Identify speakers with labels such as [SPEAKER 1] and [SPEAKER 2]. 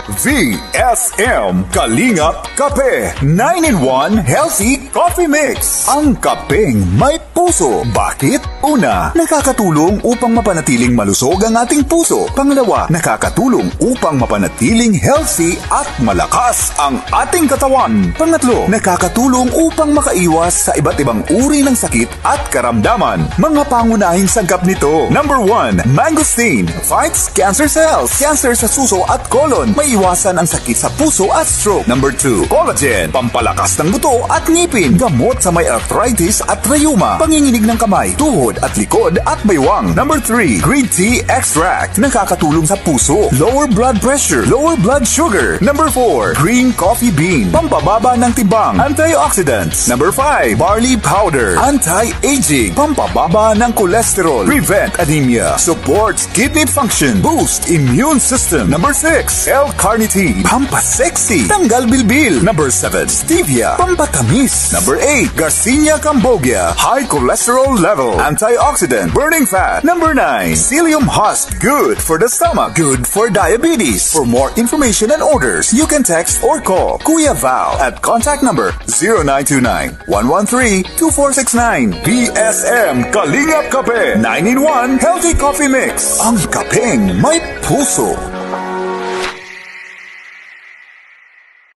[SPEAKER 1] VSM Kalingap Kape 9-in-1 Healthy Coffee Mix. Ang kapeng may puso. Bakit? Una, nakakatulong upang mapanatiling malusog ang ating puso. Pangalawa, nakakatulong upang mapanatiling healthy at malakas ang ating katawan. Pangatlo, nakakatulong upang makaiwas sa iba't ibang uri ng sakit at karamdaman. Mga pangunahing sangkap nito. Number 1, mangosteen fights cancer cells. Cancer sa suso at colon. Maiwasan ang sakit sa puso at stroke. Number 2, collagen. Pampalakas ng buto at ngipin. Gamot sa may arthritis at rheuma. Panginginig ng kamay, tuhod at likod at baywang. Number 3, green tea extract. Nakakatulong sa puso. Lower blood pressure. Lower blood sugar. Number 4, green coffee bean. Pampababa ng timbang. Antioxidants. Number 5, barley powder. Anti-aging. Pampababa ng cholesterol. Prevent anemia. Supports kidney function. Boost immune system. Number 6, L-carnitine. Pampasexy. Tanggal bilbil. Number 7, stevia. Pampatamis. Number 8, Garcinia cambogia. High cholesterol level. Antioxidant. Burning fat. Number 9, psyllium husk. Good for the stomach. Good for diabetes. For more information and orders, you can text or call Kuya Val at contact number 0929-113-2469. BSM Kalingap Kape 9-in-1 Healthy Coffee Mix. Ang kapeng may puso.